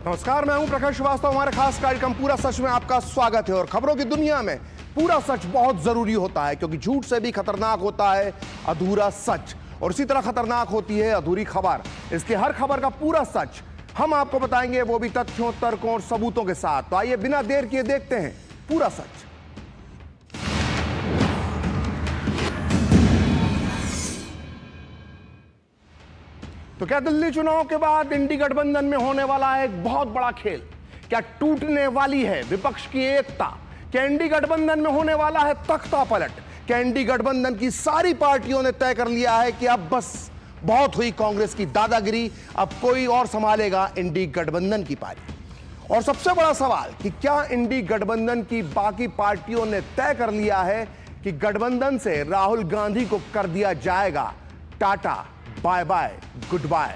नमस्कार, मैं हूं प्रकाश श्रीवास्तव। हमारे खास कार्यक्रम पूरा सच में आपका स्वागत है। और खबरों की दुनिया में पूरा सच बहुत जरूरी होता है, क्योंकि झूठ से भी खतरनाक होता है अधूरा सच, और इसी तरह खतरनाक होती है अधूरी खबर। इसलिए हर खबर का पूरा सच हम आपको बताएंगे, वो भी तथ्यों, तर्कों और सबूतों के साथ। तो आइए बिना देर किए देखते हैं पूरा सच। तो क्या दिल्ली चुनाव के बाद इंडी गठबंधन में होने वाला है एक बहुत बड़ा खेल? क्या टूटने वाली है विपक्ष की एकता? क्या इंडी गठबंधन में होने वाला है तख्ता पलट? क्या इंडी गठबंधन की सारी पार्टियों ने तय कर लिया है कि अब बस बहुत हुई कांग्रेस की दादागिरी, अब कोई और संभालेगा इंडी गठबंधन की पारी? और सबसे बड़ा सवाल कि क्या इंडी गठबंधन की बाकी पार्टियों ने तय कर लिया है कि गठबंधन से राहुल गांधी को कर दिया जाएगा tata bye bye goodbye?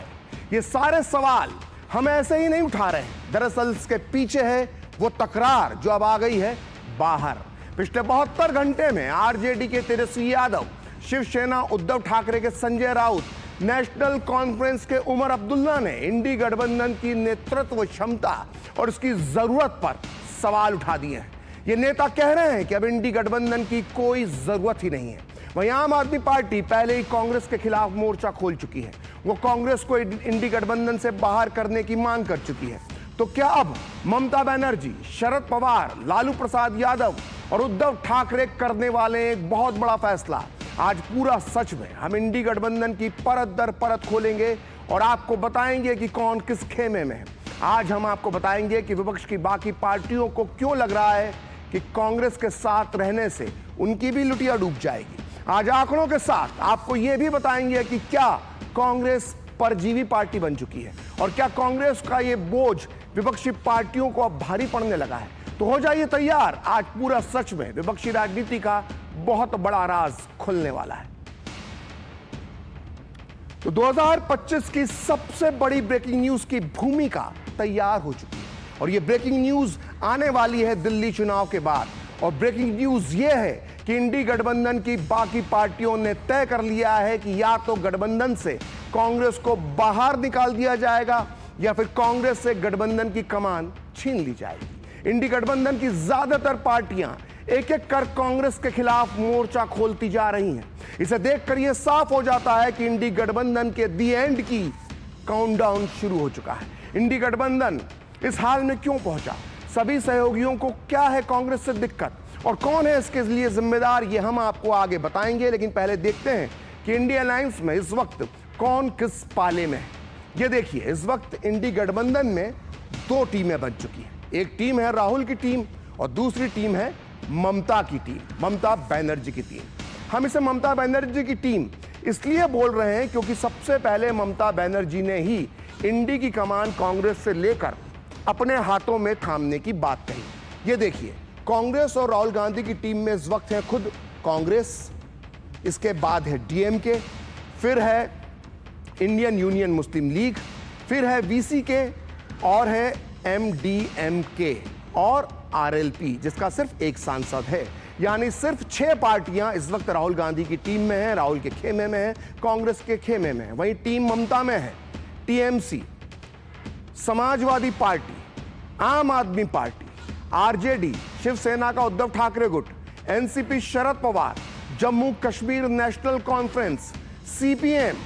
ये सारे सवाल हम ऐसे ही नहीं उठा रहे हैं। दरअसल इसके पीछे है वो तकरार जो अब आ गई है बाहर। पिछले 72 घंटे में आरजेडी के तेजस्वी यादव, शिवसेना उद्धव ठाकरे के संजय राउत, नेशनल कॉन्फ्रेंस के उमर अब्दुल्ला ने इंडी गठबंधन की नेतृत्व क्षमता और उसकी जरूरत पर सवाल उठा दिए हैं। ये नेता कह रहे हैं कि अब इंडी गठबंधन की कोई जरूरत ही नहीं है। वहीं आम आदमी पार्टी पहले ही कांग्रेस के खिलाफ मोर्चा खोल चुकी है। वो कांग्रेस को इंडी गठबंधन से बाहर करने की मांग कर चुकी है। तो क्या अब ममता बनर्जी, शरद पवार, लालू प्रसाद यादव और उद्धव ठाकरे करने वाले एक बहुत बड़ा फैसला? आज पूरा सच में हम इंडी गठबंधन की परत दर परत खोलेंगे और आपको बताएंगे कि कौन किस खेमे में है। आज हम आपको बताएंगे कि विपक्ष की बाकी पार्टियों को क्यों लग रहा है कि कांग्रेस के साथ रहने से उनकी भी लुटिया डूब जाएगी। आज आंकड़ों के साथ आपको यह भी बताएंगे कि क्या कांग्रेस परजीवी पार्टी बन चुकी है और क्या कांग्रेस का यह बोझ विपक्षी पार्टियों को अब भारी पड़ने लगा है। तो हो जाइए तैयार, आज पूरा सच में विपक्षी राजनीति का बहुत बड़ा राज खुलने वाला है। तो 2025 की सबसे बड़ी ब्रेकिंग न्यूज की भूमिका तैयार हो चुकी है और यह ब्रेकिंग न्यूज आने वाली है दिल्ली चुनाव के बाद। और ब्रेकिंग न्यूज यह है कि इंडी गठबंधन की बाकी पार्टियों ने तय कर लिया है कि या तो गठबंधन से कांग्रेस को बाहर निकाल दिया जाएगा या फिर कांग्रेस से गठबंधन की कमान छीन ली जाएगी। इंडी गठबंधन की ज्यादातर पार्टियां एक एक कर कांग्रेस के खिलाफ मोर्चा खोलती जा रही हैं। इसे देखकर यह साफ हो जाता है कि इंडी गठबंधन के दी एंड की काउंटडाउन शुरू हो चुका है। इंडी गठबंधन इस हाल में क्यों पहुंचा? सभी सहयोगियों को क्या है कांग्रेस से दिक्कत और कौन है इसके लिए जिम्मेदार? ये हम आपको आगे बताएंगे, लेकिन पहले देखते हैं कि इंडिया अलायंस में इस वक्त कौन किस पाले में है। ये देखिए, इस वक्त इंडी गठबंधन में दो टीमें बन चुकी हैं। एक टीम है राहुल की टीम और दूसरी टीम है ममता की टीम, ममता बनर्जी की टीम। हम इसे ममता बनर्जी की टीम इसलिए बोल रहे हैं क्योंकि सबसे पहले ममता बनर्जी ने ही इंडी की कमान कांग्रेस से लेकर अपने हाथों में थामने की बात कही। ये देखिए, कांग्रेस और राहुल गांधी की टीम में इस वक्त है खुद कांग्रेस, इसके बाद है डीएमके, फिर है इंडियन यूनियन मुस्लिम लीग, फिर है वीसीके और है एमडीएमके और आरएलपी, जिसका सिर्फ एक सांसद है। यानी सिर्फ 6 पार्टियां इस वक्त राहुल गांधी की टीम में है, राहुल के खेमे में है, कांग्रेस के खेमे में है। वहीं टीम ममता में है टीएमसी, समाजवादी पार्टी, आम आदमी पार्टी, आरजेडी, शिवसेना का उद्धव ठाकरे गुट, NCP Sharad Pawar, Jammu Kashmir national conference, CPM,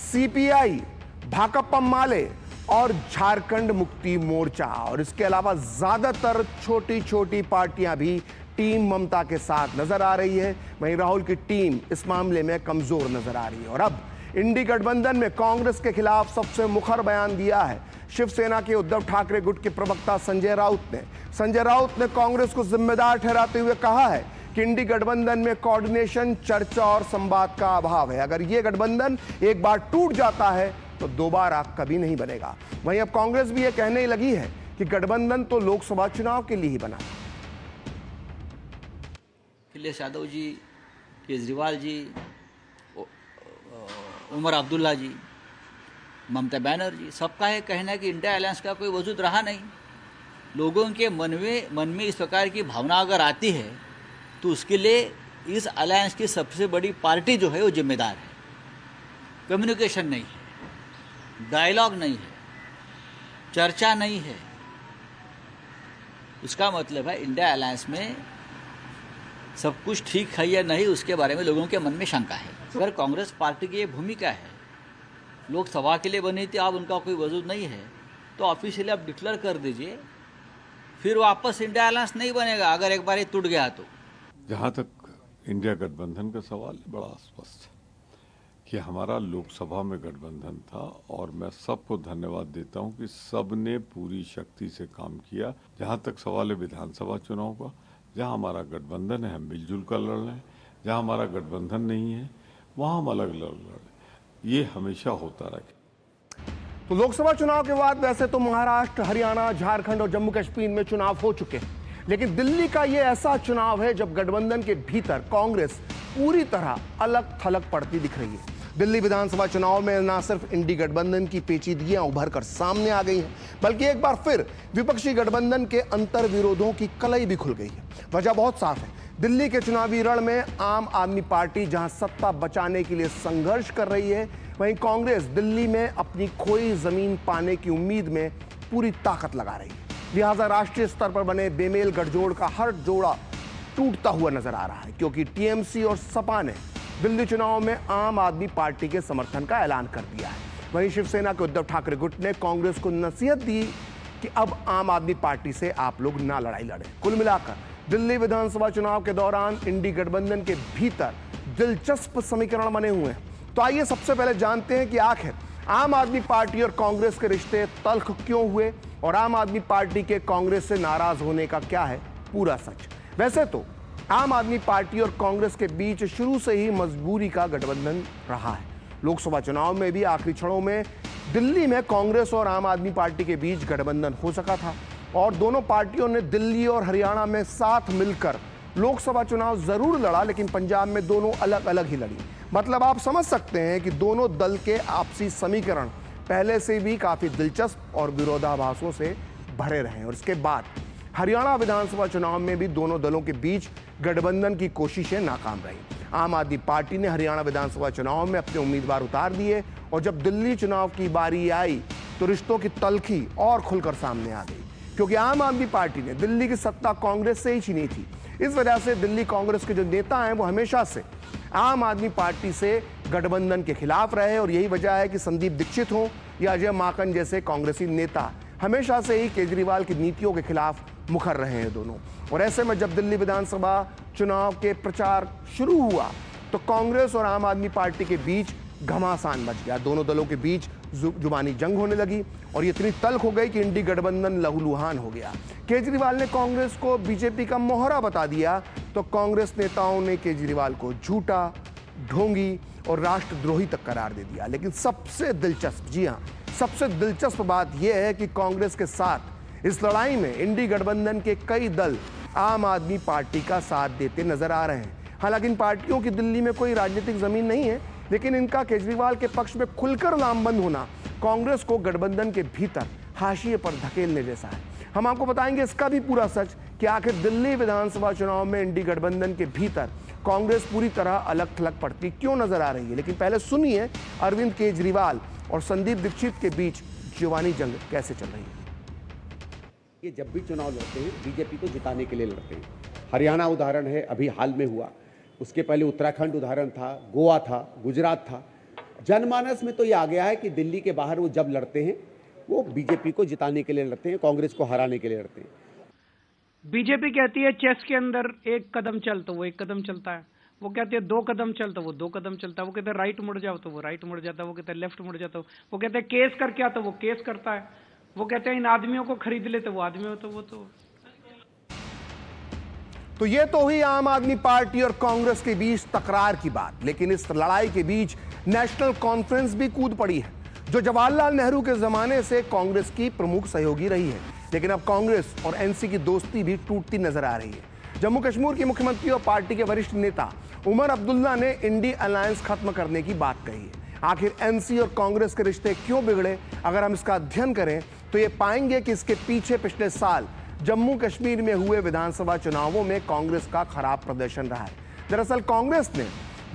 CPI, Bhakpa Male और झारखंड मुक्ति मोर्चा। और इसके अलावा ज्यादातर छोटी छोटी पार्टियां भी टीम ममता के साथ नजर आ रही है। वहीं राहुल की टीम इस मामले में कमजोर नजर आ रही है। और अब इंडी गठबंधन में कांग्रेस के खिलाफ सबसे मुखर बयान दिया है शिवसेना के उद्धव ठाकरे गुट के प्रवक्ता संजय राउत ने कांग्रेस को जिम्मेदार ठहराते हुए कहा है कि इंडी गठबंधन में कोऑर्डिनेशन, चर्चा और संवाद का अभाव है। अगर यह गठबंधन एक बार टूट जाता है तो दोबारा कभी नहीं बनेगा। वहीं अब कांग्रेस भी यह कहने लगी है कि गठबंधन तो लोकसभा चुनाव के लिए ही बना। अखिलेश यादव जी, केजरीवाल जी, उमर अब्दुल्ला जी, ममता बनर्जी, सबका है कहना है कि इंडिया अलायंस का कोई वजूद रहा नहीं। लोगों के मन में इस प्रकार की भावना अगर आती है तो उसके लिए इस अलायंस की सबसे बड़ी पार्टी जो है वो जिम्मेदार है। कम्युनिकेशन नहीं है, डायलॉग नहीं है, चर्चा नहीं है। उसका मतलब है इंडिया अलायंस में सब कुछ ठीक है या नहीं, उसके बारे में लोगों के मन में शंका है। अगर कांग्रेस पार्टी की ये भूमिका है, लोकसभा के लिए बनी थी, अब उनका कोई वजूद नहीं है, तो ऑफिशियली आप डिक्लेयर कर दीजिए, फिर वापस इंडिया अलायंस नहीं बनेगा अगर एक बार ये टूट गया तो। जहाँ तक इंडिया गठबंधन का सवाल है, बड़ा स्पष्ट है कि हमारा लोकसभा में गठबंधन था और मैं सबको धन्यवाद देता हूं कि सबने पूरी शक्ति से काम किया। जहां तक सवाल है विधानसभा चुनाव का, जहां हमारा गठबंधन है हम मिलजुल कर लड़ रहे हैं, जहां हमारा गठबंधन नहीं है वहां हम अलग लड़ रहे हैं। ये हमेशा होता रहे। तो लोकसभा चुनाव के बाद वैसे तो महाराष्ट्र, हरियाणा, झारखंड और जम्मू कश्मीर में चुनाव हो चुके हैं, लेकिन दिल्ली का यह ऐसा चुनाव है जब गठबंधन के भीतर कांग्रेस पूरी तरह अलग थलग पड़ती दिख रही है। दिल्ली विधानसभा चुनाव में न सिर्फ इंडी गठबंधन की पेचीदगियां उभर कर सामने आ गई हैं, बल्कि एक बार फिर विपक्षी गठबंधन के अंतर विरोधों की कलई भी खुल गई है। वजह बहुत साफ है, दिल्ली के चुनावी रण में आम आदमी पार्टी जहां सत्ता बचाने के लिए संघर्ष कर रही है, वहीं कांग्रेस दिल्ली में अपनी खोई जमीन पाने की उम्मीद में पूरी ताकत लगा रही है। लिहाजा राष्ट्रीय स्तर पर बने बेमेल गठजोड़ का हर जोड़ा टूटता हुआ नजर आ रहा है, क्योंकि टीएमसी और सपा ने दिल्ली चुनाव में आम आदमी पार्टी के समर्थन का ऐलान कर दिया है। वहीं शिवसेना के उद्धव ठाकरे गुट ने कांग्रेस को नसीहत दी कि अब आम आदमी पार्टी से आप लोग ना लड़ाई लड़ें। कुल मिलाकर दिल्ली विधानसभा चुनाव के दौरान इंडी गठबंधन के भीतर दिलचस्प समीकरण बने हुए हैं। तो आइए सबसे पहले जानते हैं कि आखिर आम आदमी पार्टी और कांग्रेस के रिश्ते तल्ख क्यों हुए और आम आदमी पार्टी के कांग्रेस से नाराज होने का क्या है पूरा सच। वैसे तो आम आदमी पार्टी और कांग्रेस के बीच शुरू से ही मजबूरी का गठबंधन रहा है। लोकसभा चुनाव में भी आखिरी क्षणों में दिल्ली में कांग्रेस और आम आदमी पार्टी के बीच गठबंधन हो सका था और दोनों पार्टियों ने दिल्ली और हरियाणा में साथ मिलकर लोकसभा चुनाव जरूर लड़ा, लेकिन पंजाब में दोनों अलग अलग ही लड़ी। मतलब आप समझ सकते हैं कि दोनों दल के आपसी समीकरण पहले से भी काफी दिलचस्प और विरोधाभासों से भरे रहे। और इसके बाद हरियाणा विधानसभा चुनाव में भी दोनों दलों के बीच गठबंधन की कोशिशें नाकाम रही। आम आदमी पार्टी ने हरियाणा विधानसभा चुनाव में अपने उम्मीदवार उतार दिए और जब दिल्ली चुनाव की बारी आई तो रिश्तों की तल्खी और खुलकर सामने आ गई, क्योंकि आम आदमी पार्टी ने दिल्ली की सत्ता कांग्रेस से ही छीनी थी। इस वजह से दिल्ली कांग्रेस के जो नेता हैं वो हमेशा से आम आदमी पार्टी से गठबंधन के खिलाफ रहे और यही वजह है कि संदीप दीक्षित हो या अजय माकन जैसे कांग्रेसी नेता हमेशा से ही केजरीवाल की नीतियों के खिलाफ मुखर रहे हैं दोनों। और ऐसे में जब दिल्ली विधानसभा चुनाव के प्रचार शुरू हुआ तो कांग्रेस और आम आदमी पार्टी के बीच घमासान मच गया। दोनों दलों के बीच जुबानी जंग होने लगी और इतनी तल्ख हो गई कि इंडी गठबंधन लहूलुहान हो गया। केजरीवाल ने कांग्रेस को बीजेपी का मोहरा बता दिया तो कांग्रेस नेताओं ने केजरीवाल को झूठा, ढोंगी और राष्ट्रद्रोही तक करार दे दिया। लेकिन सबसे दिलचस्प, जी हाँ, सबसे दिलचस्प बात यह है कि कांग्रेस के साथ इस लड़ाई में इंडी गठबंधन के कई दल आम आदमी पार्टी का साथ देते नजर आ रहे हैं। हालांकि इन पार्टियों की दिल्ली में कोई राजनीतिक जमीन नहीं है, लेकिन इनका केजरीवाल के पक्ष में खुलकर लामबंद होना कांग्रेस को गठबंधन के भीतर हाशिए पर धकेलने जैसा है। हम आपको बताएंगे इसका भी पूरा सच कि आखिर दिल्ली विधानसभा चुनाव में इंडी गठबंधन के भीतर कांग्रेस पूरी तरह अलग थलग पड़ती क्यों नजर आ रही है। लेकिन पहले सुनिए अरविंद केजरीवाल और संदीप दीक्षित के बीच जुबानी जंग कैसे चल रही है। ये जब भी चुनाव लड़ते हैं बीजेपी को जिताने के लिए लड़ते हैं। हरियाणा उदाहरण है, अभी हाल में हुआ, उसके पहले उत्तराखंड उदाहरण था, गोवा था, गुजरात था। जनमानस में तो ये आ गया है कि दिल्ली के बाहर वो जब लड़ते हैं वो बीजेपी को जिताने के लिए लड़ते हैं, कांग्रेस को हराने के लिए लड़ते हैं। बीजेपी कहती है चेस के अंदर एक कदम चल तो वो एक कदम चलता है, वो कहते हैं 2 कदम चल तो वो 2 कदम चलता है, वो कहते हैं राइट मुड़ जाओ तो वो राइट मुड़ जाता है, वो कहते हैं लेफ्ट मुड़ जाता है, वो कहते हैं केस कर क्या तो वो केस करता है, वो कहते हैं इन आदमियों को खरीद ले तो वो आदमी हो तो वो तो ये तो हुई आम आदमी पार्टी और कांग्रेस के बीच तकरार की बात। लेकिन इस लड़ाई के बीच नेशनल कॉन्फ्रेंस भी कूद पड़ी है, जो जवाहरलाल नेहरू के जमाने से कांग्रेस की प्रमुख सहयोगी रही है। लेकिन अब कांग्रेस और एनसी की दोस्ती भी टूटती नजर आ रही है। जम्मू कश्मीर के मुख्यमंत्री और पार्टी के वरिष्ठ नेता उमर अब्दुल्ला ने इंडी अलायंस खत्म करने की बात कही है। आखिर एनसी और कांग्रेस के रिश्ते क्यों बिगड़े, अगर हम इसका अध्ययन करें तो ये पाएंगे कि इसके पीछे पिछले साल जम्मू कश्मीर में हुए विधानसभा चुनावों में कांग्रेस का खराब प्रदर्शन रहा है। दरअसल कांग्रेस ने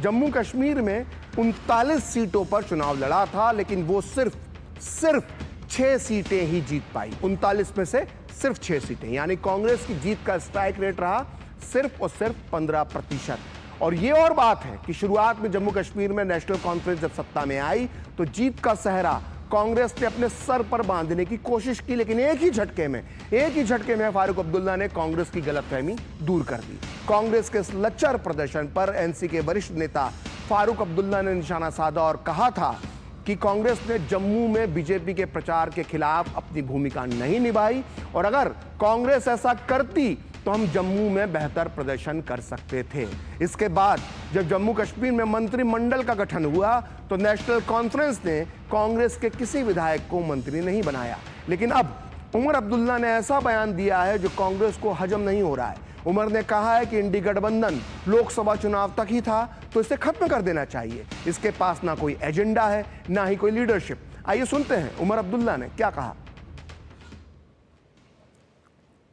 जम्मू कश्मीर में 39 सीटों पर चुनाव लड़ा था, लेकिन वो सिर्फ 6 सीटें ही जीत पाई। 39 में से सिर्फ 6 सीटें, यानी कांग्रेस की जीत का स्ट्राइक रेट रहा सिर्फ और सिर्फ 15%। और ये और बात है कि शुरुआत में जम्मू कश्मीर में नेशनल कॉन्फ्रेंस जब सत्ता में आई तो जीत का सहरा कांग्रेस ने अपने सर पर बांधने की कोशिश की, लेकिन एक ही झटके में फारूक अब्दुल्ला ने कांग्रेस की गलतफहमी दूर कर दी। कांग्रेस के इस लच्चर प्रदर्शन पर एनसी के वरिष्ठ नेता फारूक अब्दुल्ला ने निशाना साधा और कहा था कि कांग्रेस ने जम्मू में बीजेपी के प्रचार के खिलाफ अपनी भूमिका नहीं निभाई और अगर कांग्रेस ऐसा करती तो हम जम्मू में बेहतर प्रदर्शन कर सकते थे। इसके बाद जब जम्मू कश्मीर में मंत्रिमंडल का गठन हुआ तो नेशनल कॉन्फ्रेंस ने कांग्रेस के किसी विधायक को मंत्री नहीं बनाया, लेकिन अब उमर अब्दुल्ला ने ऐसा बयान दिया है जो कांग्रेस को हजम नहीं हो रहा है। उमर ने कहा है कि इंडी गठबंधन लोकसभा चुनाव तक ही था तो इसे खत्म कर देना चाहिए। इसके पास ना कोई एजेंडा है ना ही कोई लीडरशिप। आइए सुनते हैं उमर अब्दुल्ला ने क्या कहा।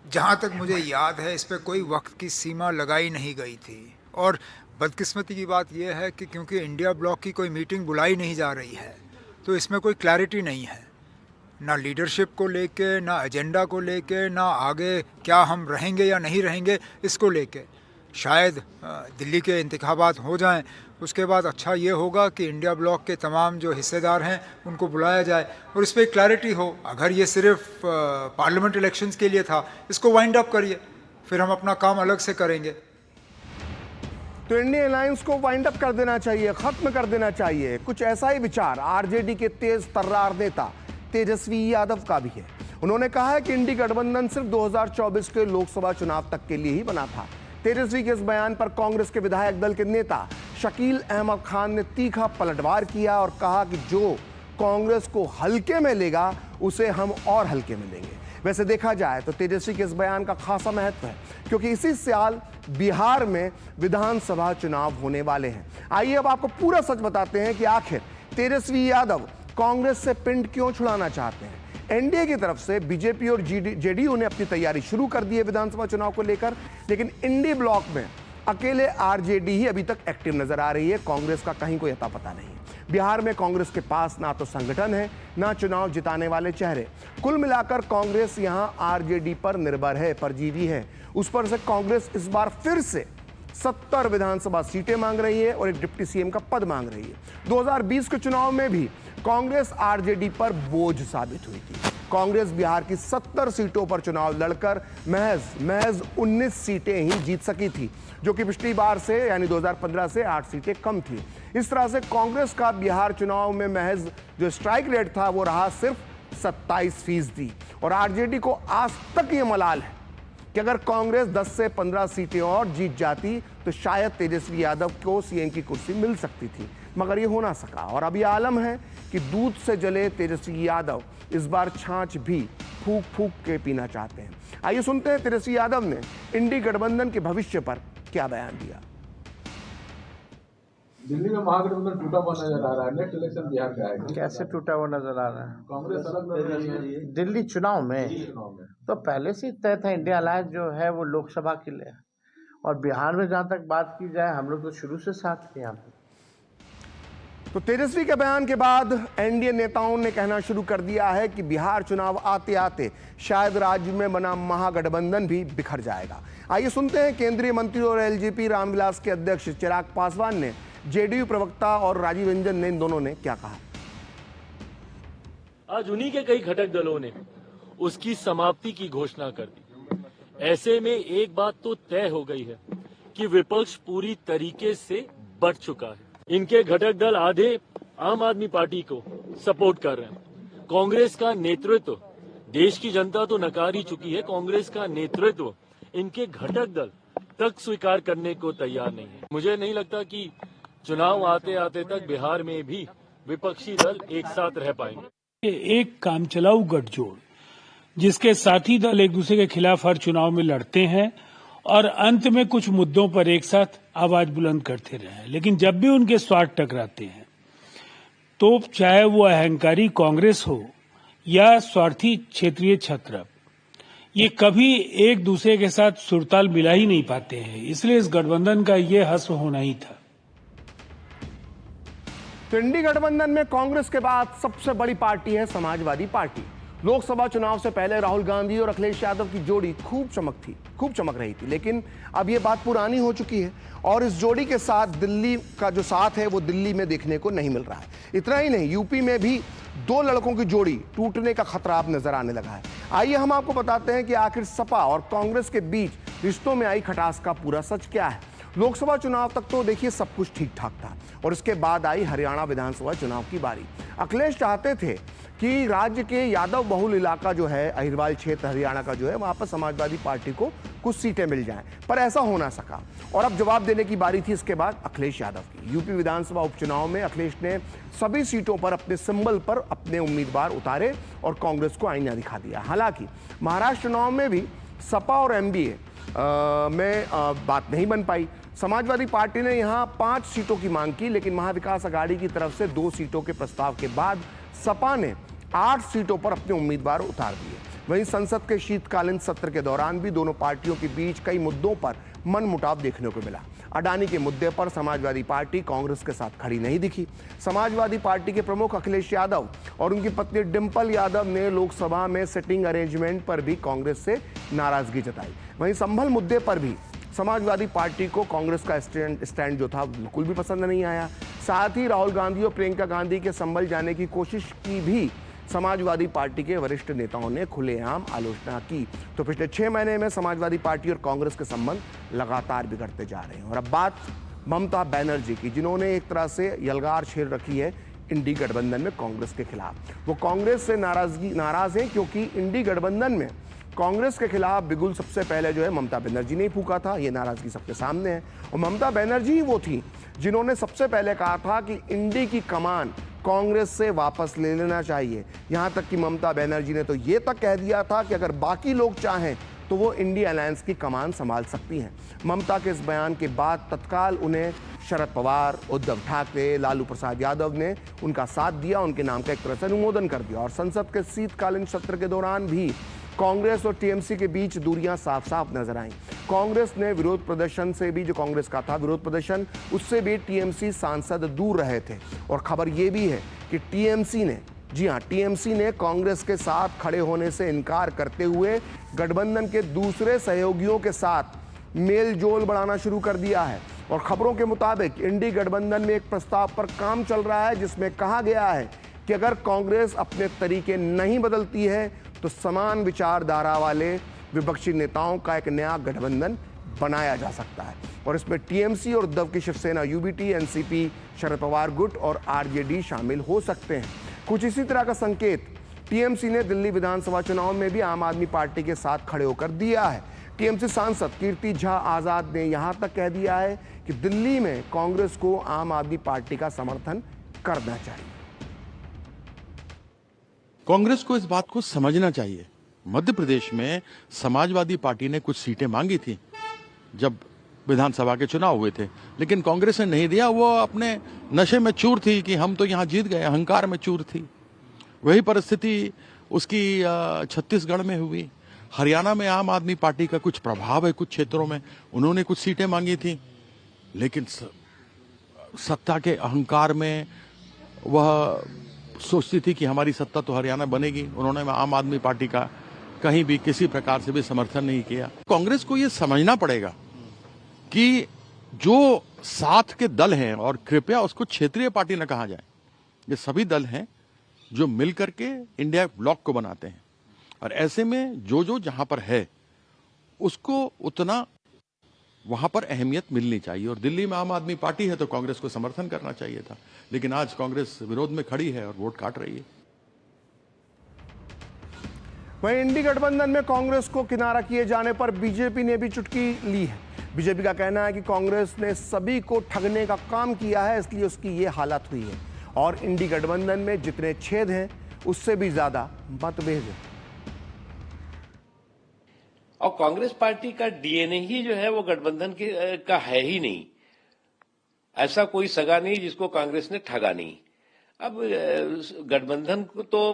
जहाँ तक मुझे याद है इस पर कोई वक्त की सीमा लगाई नहीं गई थी और बदकिस्मती की बात यह है कि क्योंकि इंडिया ब्लॉक की कोई मीटिंग बुलाई नहीं जा रही है तो इसमें कोई क्लैरिटी नहीं है, ना लीडरशिप को लेके, ना एजेंडा को लेके, ना आगे क्या हम रहेंगे या नहीं रहेंगे इसको लेके। शायद दिल्ली के इंतखाबात हो जाएं, उसके बाद अच्छा ये होगा कि इंडिया ब्लॉक के तमाम जो हिस्सेदार हैं उनको बुलाया जाए और इस पर क्लैरिटी हो। अगर ये सिर्फ पार्लियामेंट इलेक्शंस के लिए था, इसको वाइंड अप करिए, फिर हम अपना काम अलग से करेंगे। तो इंडियन अलायंस को वाइंड अप कर देना चाहिए, खत्म कर देना चाहिए। कुछ ऐसा ही विचार आरजेडी के तेज तर्रार नेता तेजस्वी यादव का भी है। उन्होंने कहा है कि इंडी गठबंधन सिर्फ 2024 के लोकसभा चुनाव तक के लिए ही बना था। तेजस्वी के इस बयान पर कांग्रेस के विधायक दल के नेता शकील अहमद खान ने तीखा पलटवार किया और कहा कि जो कांग्रेस को हल्के में लेगा उसे हम और हल्के में लेंगे। वैसे देखा जाए तो तेजस्वी के इस बयान का खासा महत्व है क्योंकि इसी साल बिहार में विधानसभा चुनाव होने वाले हैं। आइए अब आपको पूरा सच बताते हैं कि आखिर तेजस्वी यादव कांग्रेस से पिंड क्यों छुड़ाना चाहते हैं। एनडीए की तरफ से बीजेपी और जेडीयू ने अपनी तैयारी शुरू कर दी है विधानसभा चुनाव को लेकर, लेकिन इंडी ब्लॉक में अकेले आरजेडी ही अभी तक एक्टिव नजर आ रही है। कांग्रेस का कहीं कोई अता पता नहीं। बिहार में कांग्रेस के पास ना तो संगठन है ना चुनाव जिताने वाले चेहरे। कुल मिलाकर कांग्रेस यहां आरजेडी पर निर्भर है, परजीवी है। उस पर से कांग्रेस इस बार फिर से 70 विधानसभा सीटें मांग रही है और एक डिप्टी सीएम का पद मांग रही है। 2020 के चुनाव में भी कांग्रेस आरजेडी पर बोझ साबित हुई थी। कांग्रेस बिहार की 70 सीटों पर चुनाव लड़कर महज 19 सीटें ही जीत सकी थी, जो कि पिछली बार से यानी 2015 से 8 सीटें कम थी। इस तरह से कांग्रेस का बिहार चुनाव में महज जो स्ट्राइक रेट था वो रहा सिर्फ 27% और आरजेडी को आज तक ये मलाल है कि अगर कांग्रेस 10 से 15 सीटें और जीत जाती तो शायद तेजस्वी यादव को सीएम की कुर्सी मिल सकती थी, मगर ये हो ना सका। और अब ये आलम है कि दूध से जले तेजस्वी यादव इस बार छाछ भी फूक फूक के पीना चाहते हैं। आइए सुनते हैं तेजस्वी यादव ने इंडी गठबंधन के भविष्य पर क्या बयान दिया। दिल्ली में महागठबंधन टूटा हुआ नजर आ रहा है, नेक्स्ट इलेक्शन बिहार का आएगा। कैसे टूटा हुआ नजर आ रहा है? कांग्रेस अलग लड़ रही है दिल्ली चुनाव में तो पहले से ही तय था। इंडिया अलायंस जो है वो लोकसभा के लिए, और बिहार में जहां तक बात की जाए हम लोग तो शुरू से साथ थे यहाँ पे। तो तेजस्वी के बयान के बाद एनडीए नेताओं ने कहना शुरू कर दिया है कि बिहार चुनाव आते आते शायद राज्य में बना महागठबंधन भी बिखर जाएगा। आइए सुनते हैं केंद्रीय मंत्री और एलजेपी रामविलास के अध्यक्ष चिराग पासवान ने, जेडीयू प्रवक्ता और राजीव रंजन ने, इन दोनों ने क्या कहा। आज उन्हीं के कई घटक दलों ने उसकी समाप्ति की घोषणा कर दी। ऐसे में एक बात तो तय हो गई है कि विपक्ष पूरी तरीके से बढ़ चुका है। इनके घटक दल आधे आम आदमी पार्टी को सपोर्ट कर रहे हैं। कांग्रेस का नेतृत्व, देश की जनता तो नकार ही चुकी है, कांग्रेस का नेतृत्व इनके घटक दल तक स्वीकार करने को तैयार नहीं है। मुझे नहीं लगता कि चुनाव आते आते तक बिहार में भी विपक्षी दल एक साथ रह पाएंगे। एक कामचलाऊ गठजोड़ जिसके साथी दल एक दूसरे के खिलाफ हर चुनाव में लड़ते हैं और अंत में कुछ मुद्दों पर एक साथ आवाज बुलंद करते रहे, लेकिन जब भी उनके स्वार्थ टकराते हैं तो चाहे वो अहंकारी कांग्रेस हो या स्वार्थी क्षेत्रीय छत्र, ये कभी एक दूसरे के साथ सुरताल मिला ही नहीं पाते हैं। इसलिए इस गठबंधन का ये हश्र होना ही था। तो इंडी गठबंधन में कांग्रेस के बाद सबसे बड़ी पार्टी है समाजवादी पार्टी। लोकसभा चुनाव से पहले राहुल गांधी और अखिलेश यादव की जोड़ी खूब चमक रही थी, लेकिन अब यह बात पुरानी हो चुकी है और इस जोड़ी के साथ दिल्ली का जो साथ है वो दिल्ली में देखने को नहीं मिल रहा है। इतना ही नहीं, यूपी में भी दो लड़कों की जोड़ी टूटने का खतरा अब नजर आने लगा है। आइए हम आपको बताते हैं कि आखिर सपा और कांग्रेस के बीच रिश्तों में आई खटास का पूरा सच क्या है। लोकसभा चुनाव तक तो देखिए सब कुछ ठीक ठाक था और इसके बाद आई हरियाणा विधानसभा चुनाव की बारी। अखिलेश चाहते थे कि राज्य के यादव बहुल इलाका जो है, अहिरवाल क्षेत्र हरियाणा का जो है, वहां पर समाजवादी पार्टी को कुछ सीटें मिल जाएं, पर ऐसा हो ना सका और अब जवाब देने की बारी थी इसके बाद अखिलेश यादव की। यूपी विधानसभा उपचुनाव में अखिलेश ने सभी सीटों पर अपने सिंबल पर अपने उम्मीदवार उतारे और कांग्रेस को आईना दिखा दिया। हालांकि महाराष्ट्र चुनाव में भी सपा और एमबीए में बात नहीं बन पाई। समाजवादी पार्टी ने यहां 5 सीटों की मांग की, लेकिन महाविकास अघाड़ी की तरफ से 2 सीटों के प्रस्ताव के बाद सपा ने 8 सीटों पर अपने उम्मीदवार उतार दिए। वहीं संसद के शीतकालीन सत्र के दौरान भी दोनों पार्टियों के बीच कई मुद्दों पर मनमुटाव देखने को मिला। अडानी के मुद्दे पर समाजवादी पार्टी कांग्रेस के साथ खड़ी नहीं दिखी। समाजवादी पार्टी के प्रमुख अखिलेश यादव और उनकी पत्नी डिंपल यादव ने लोकसभा में सिटिंग अरेंजमेंट पर भी कांग्रेस से नाराजगी जताई। वहीं संभल मुद्दे पर भी समाजवादी पार्टी को कांग्रेस का स्टैंड जो था बिल्कुल भी पसंद नहीं आया। साथ ही राहुल गांधी और प्रियंका गांधी के संभल जाने की कोशिश की भी समाजवादी पार्टी के वरिष्ठ नेताओं ने खुलेआम आलोचना की। तो पिछले 6 महीने में समाजवादी पार्टी और कांग्रेस के संबंध लगातार बिगड़ते जा रहे हैं। और अब बात ममता बनर्जी की, जिन्होंने एक तरह से यलगार छेड़ रखी है इंडी गठबंधन में कांग्रेस के खिलाफ। वो कांग्रेस से नाराज हैं क्योंकि इंडी गठबंधन में कांग्रेस के खिलाफ बिगुल सबसे पहले जो है ममता बनर्जी ने फूका था। ये नाराजगी सबके सामने है और ममता बनर्जी ही वो थी जिन्होंने सबसे पहले कहा था कि इंडी की कमान कांग्रेस से वापस ले लेना चाहिए। यहां तक कि ममता बनर्जी ने तो ये तक कह दिया था कि अगर बाकी लोग चाहें तो वो इंडी अलायंस की कमान संभाल सकती हैं। ममता के इस बयान के बाद तत्काल उन्हें शरद पवार, उद्धव ठाकरे, लालू प्रसाद यादव ने उनका साथ दिया, उनके नाम का एक तरह से अनुमोदन कर दिया। और संसद के शीतकालीन सत्र के दौरान भी कांग्रेस और टीएमसी के बीच दूरियां साफ साफ नजर आईं। कांग्रेस ने विरोध प्रदर्शन से भी, जो कांग्रेस का था विरोध प्रदर्शन, उससे भी टीएमसी सांसद दूर रहे थे। और खबर यह भी है कि टीएमसी ने, जी हां, टीएमसी ने कांग्रेस के साथ खड़े होने से इनकार करते हुए गठबंधन के दूसरे सहयोगियों के साथ मेल जोल बढ़ाना शुरू कर दिया है। और खबरों के मुताबिक इंडी गठबंधन में एक प्रस्ताव पर काम चल रहा है जिसमें कहा गया है कि अगर कांग्रेस अपने तरीके नहीं बदलती है तो समान विचारधारा वाले विपक्षी नेताओं का एक नया गठबंधन बनाया जा सकता है। और इसमें टीएमसी और उद्धव की शिवसेना, यूबीटी, एनसीपी, शरद पवार गुट और आरजेडी शामिल हो सकते हैं। कुछ इसी तरह का संकेत टीएमसी ने दिल्ली विधानसभा चुनाव में भी आम आदमी पार्टी के साथ खड़े होकर दिया है। टीएमसी सांसद कीर्ति झा आजाद ने यहां तक कह दिया है कि दिल्ली में कांग्रेस को आम आदमी पार्टी का समर्थन करना चाहिए। कांग्रेस को इस बात को समझना चाहिए। मध्य प्रदेश में समाजवादी पार्टी ने कुछ सीटें मांगी थी जब विधानसभा के चुनाव हुए थे, लेकिन कांग्रेस ने नहीं दिया। वो अपने नशे में चूर थी कि हम तो यहां जीत गए, अहंकार में चूर थी। वही परिस्थिति उसकी छत्तीसगढ़ में हुई। हरियाणा में आम आदमी पार्टी का कुछ प्रभाव है कुछ क्षेत्रों में, उन्होंने कुछ सीटें मांगी थी, लेकिन सत्ता के अहंकार में वह सोचती थी कि हमारी सत्ता तो हरियाणा बनेगी। उन्होंने आम आदमी पार्टी का कहीं भी किसी प्रकार से भी समर्थन नहीं किया। कांग्रेस को यह समझना पड़ेगा कि जो साथ के दल हैं, और कृपया उसको क्षेत्रीय पार्टी न कहा जाए, ये सभी दल हैं जो मिलकर के इंडिया ब्लॉक को बनाते हैं। और ऐसे में जो जहां पर है उसको उतना वहां पर अहमियत मिलनी चाहिए। और दिल्ली में आम आदमी पार्टी है तो कांग्रेस को समर्थन करना चाहिए था, लेकिन आज कांग्रेस विरोध में खड़ी है और वोट काट रही है। वहीं इंडी गठबंधन में कांग्रेस को किनारा किए जाने पर बीजेपी ने भी चुटकी ली है। बीजेपी का कहना है कि कांग्रेस ने सभी को ठगने का काम किया है, इसलिए उसकी ये हालत हुई है। और इंडी गठबंधन में जितने छेद हैं उससे भी ज्यादा मतभेद है। और कांग्रेस पार्टी का डीएनए ही जो है वो गठबंधन का है ही नहीं। ऐसा कोई सगा नहीं जिसको कांग्रेस ने ठगा नहीं। अब गठबंधन को तो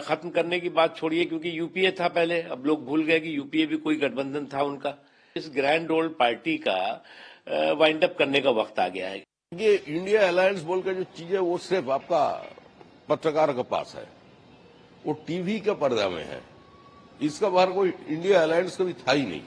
खत्म करने की बात छोड़िए, क्योंकि यूपीए था पहले, अब लोग भूल गए कि यूपीए भी कोई गठबंधन था उनका। इस ग्रैंड ओल्ड पार्टी का वाइंड अप करने का वक्त आ गया है। ये इंडिया अलायंस बोलकर जो चीज है वो सिर्फ आपका पत्रकारों के पास है, वो टीवी के पर्दा में है। इसका बाहर कोई इंडिया अलायंस कभी था ही नहीं।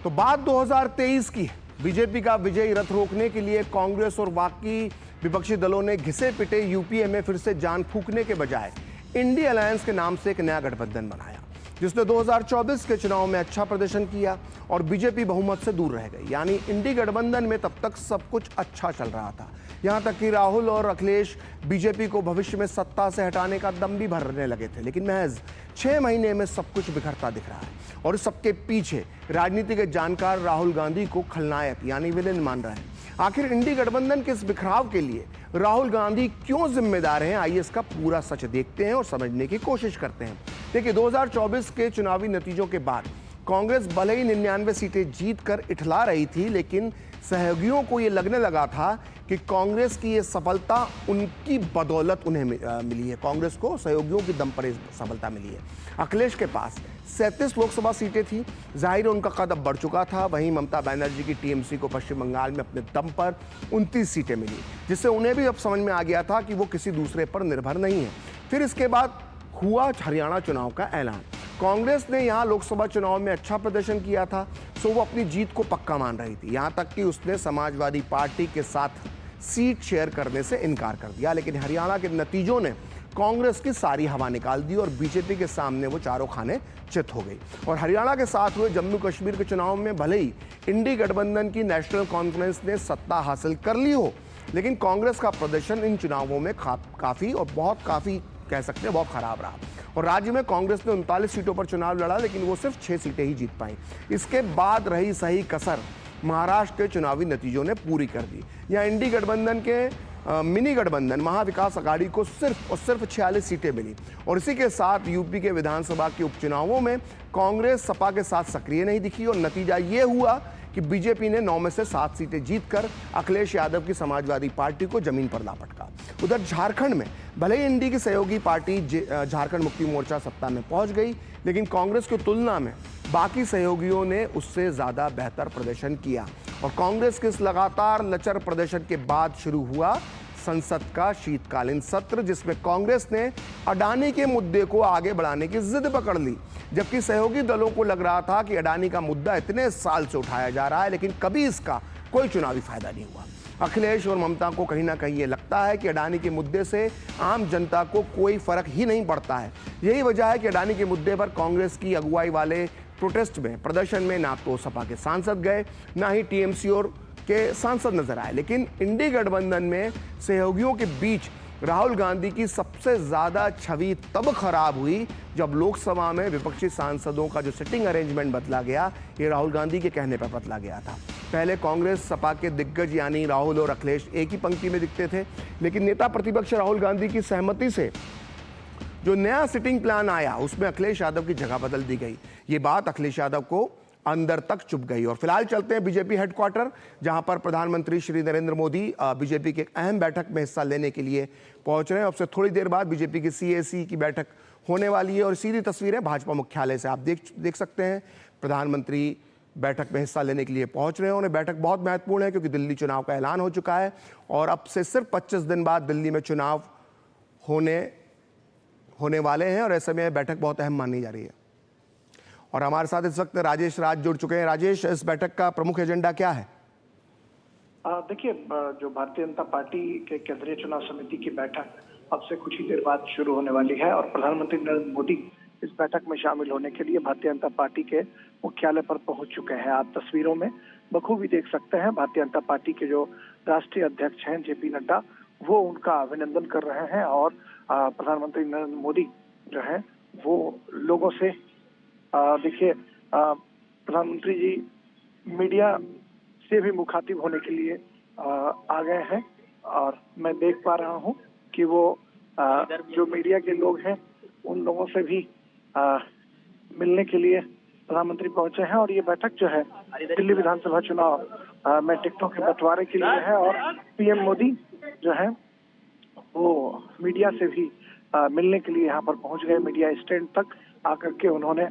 तो बात 2023 की है। बीजेपी का विजयी रथ रोकने के लिए कांग्रेस और बाकी विपक्षी दलों ने घिसे पिटे यूपीए में फिर से जान फूंकने के बजाय इंडिया अलायंस के नाम से एक नया गठबंधन बनाया, जिसने 2024 के चुनाव में अच्छा प्रदर्शन किया और बीजेपी बहुमत से दूर रह गई। यानी इंडी गठबंधन में तब तक सब कुछ अच्छा चल रहा था, यहां तक कि राहुल और अखिलेश बीजेपी को भविष्य में सत्ता से हटाने का दम भी भरने लगे थे। लेकिन महज 6 महीने में सब कुछ बिखरता दिख रहा है और इस सबके पीछे राजनीति के जानकार राहुल गांधी को खलनायक यानी विलेन मान रहे हैं। आखिर इंडी गठबंधन के इस बिखराव के लिए राहुल गांधी क्यों जिम्मेदार हैं? आइए इसका पूरा सच देखते हैं और समझने की कोशिश करते हैं। देखिए, 2024 के चुनावी नतीजों के बाद कांग्रेस भले ही 99 सीटें जीतकर इठला रही थी, लेकिन सहयोगियों को यह लगने लगा था कि कांग्रेस की ये सफलता उनकी बदौलत उन्हें मिली है। कांग्रेस को सहयोगियों की दम पर ये सफलता मिली है। अखिलेश के पास 37 लोकसभा सीटें थी, जाहिर है उनका कद अब बढ़ चुका था। वहीं ममता बनर्जी की टीएमसी को पश्चिम बंगाल में अपने दम पर 29 सीटें मिली, जिससे उन्हें भी अब समझ में आ गया था कि वो किसी दूसरे पर निर्भर नहीं है। फिर इसके बाद हुआ हरियाणा चुनाव का ऐलान। कांग्रेस ने यहां लोकसभा चुनाव में अच्छा प्रदर्शन किया था, सो वो अपनी जीत को पक्का मान रही थी। यहां तक कि उसने समाजवादी पार्टी के साथ सीट शेयर करने से इनकार कर दिया। लेकिन हरियाणा के नतीजों ने कांग्रेस की सारी हवा निकाल दी और बीजेपी के सामने वो चारों खाने चित हो गई। और हरियाणा के साथ हुए जम्मू कश्मीर के चुनाव में भले ही इंडी गठबंधन की नेशनल कॉन्फ्रेंस ने सत्ता हासिल कर ली हो, लेकिन कांग्रेस का प्रदर्शन इन चुनावों में काफी कह सकते हैं बहुत खराब रहा। और राज्य में कांग्रेस ने 39 सीटों पर चुनाव लड़ा, लेकिन वो सिर्फ 6 सीटें ही जीत पाई। इसके बाद रही सही कसर महाराष्ट्र के चुनावी नतीजों ने पूरी कर दी। यहाँ इंडी गठबंधन के मिनी गठबंधन महाविकास अघाड़ी को सिर्फ 46 सीटें मिली। और इसी के साथ यूपी के विधानसभा के उपचुनावों में कांग्रेस सपा के साथ सक्रिय नहीं दिखी और नतीजा ये हुआ कि बीजेपी ने 9 में से 7 सीटें जीतकर अखिलेश यादव की समाजवादी पार्टी को जमीन पर ला पटका। उधर झारखंड में भले ही इंडी की सहयोगी पार्टी झारखंड मुक्ति मोर्चा सत्ता में पहुंच गई, लेकिन कांग्रेस की तुलना में बाकी सहयोगियों ने उससे ज्यादा बेहतर प्रदर्शन किया। और कांग्रेस के इस लगातार लचर प्रदर्शन के बाद शुरू हुआ संसद का शीतकालीन सत्र, जिसमें कांग्रेस ने अडानी के मुद्दे को आगे बढ़ाने की जिद पकड़ ली, जबकि सहयोगी दलों को लग रहा था कि अडानी का मुद्दा इतने साल से उठाया जा रहा है, लेकिन कभी इसका कोई चुनावी फायदा नहीं हुआ। अखिलेश और ममता को कहीं ना कहीं ये लगता है कि अडानी के मुद्दे से आम जनता को कोई फर्क ही नहीं पड़ता है। यही वजह है कि अडानी के मुद्दे पर कांग्रेस की अगुवाई वाले प्रोटेस्ट में प्रदर्शन में ना तो सपा के सांसद गए, ना ही टीएमसी और के सांसद नजर आए। लेकिन इंडी गठबंधन में सहयोगियों के बीच राहुल गांधी की सबसे ज्यादा छवि तब खराब हुई जब लोकसभा में विपक्षी सांसदों का जो सिटिंग अरेंजमेंट बदला गया, ये राहुल गांधी के कहने पर बदला गया था। पहले कांग्रेस सपा के दिग्गज यानी राहुल और अखिलेश एक ही पंक्ति में दिखते थे, लेकिन नेता प्रतिपक्ष राहुल गांधी की सहमति से जो नया सिटिंग प्लान आया उसमें अखिलेश यादव की जगह बदल दी गई। ये बात अखिलेश यादव को अंदर तक चुभ गई। और फिलहाल चलते हैं बीजेपी हेडक्वार्टर, जहां पर प्रधानमंत्री श्री नरेंद्र मोदी बीजेपी की एक अहम बैठक में हिस्सा लेने के लिए पहुंच रहे हैं। अब से थोड़ी देर बाद बीजेपी की सीएसी की बैठक होने वाली है और सीधी तस्वीरें भाजपा मुख्यालय से आप देख सकते हैं। प्रधानमंत्री बैठक में हिस्सा लेने के लिए पहुंच रहे हैं और ये बैठक बहुत महत्वपूर्ण है क्योंकि दिल्ली चुनाव का ऐलान हो चुका है और अब से सिर्फ 25 दिन बाद दिल्ली में चुनाव होने वाले हैं और ऐसे में बैठक बहुत अहम मानी जा रही है। और हमारे साथ इस वक्त राजेश राज जुड़ चुके हैं। राजेश, इस बैठक का प्रमुख एजेंडा क्या है? देखिए, जो भारतीय जनता पार्टी के केंद्रीय चुनाव समिति की बैठक अब से कुछ ही देर बाद शुरू होने वाली है और प्रधानमंत्री नरेंद्र मोदी इस बैठक में शामिल होने के लिए भारतीय जनता पार्टी के मुख्यालय पर पहुंच चुके हैं। आप तस्वीरों में बखूबी देख सकते हैं भारतीय जनता पार्टी के जो राष्ट्रीय अध्यक्ष हैं जेपी नड्डा, वो उनका अभिनंदन कर रहे हैं और प्रधानमंत्री नरेंद्र मोदी जो है वो लोगों से देखिए, प्रधानमंत्री जी मीडिया से भी मुखातिब होने के लिए आ गए हैं और मैं देख पा रहा हूं कि वो जो मीडिया के लोग हैं उन लोगों से भी मिलने के लिए प्रधानमंत्री पहुंचे हैं। और ये बैठक जो है दिल्ली विधानसभा चुनाव में टिकटों के बंटवारे के लिए है और पीएम मोदी जो है वो मीडिया से भी मिलने के लिए यहाँ पर पहुंच गए, मीडिया स्टैंड तक आकर के उन्होंने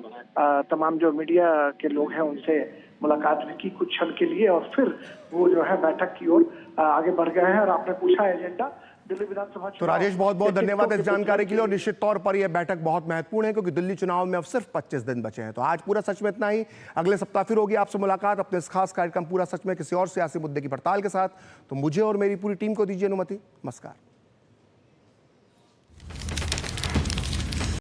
तमाम जो मीडिया के लोग हैं उनसे मुलाकात भी की कुछ क्षण के लिए, और फिर वो जो है बैठक की ओर आगे बढ़ गए हैं। और आपने पूछा एजेंडा दिल्ली विधानसभा तो राजेश बहुत बहुत धन्यवाद इस जानकारी के लिए। और निश्चित तौर पर यह बैठक बहुत महत्वपूर्ण है क्योंकि दिल्ली चुनाव में अब सिर्फ 25 दिन बचे हैं। तो आज पूरा सच में इतना ही। अगले सप्ताह फिर होगी आपसे मुलाकात अपने इस खास कार्यक्रम पूरा सच में किसी और सियासी मुद्दे की पड़ताल के साथ। तो मुझे और मेरी पूरी टीम को दीजिए अनुमति। नमस्कार।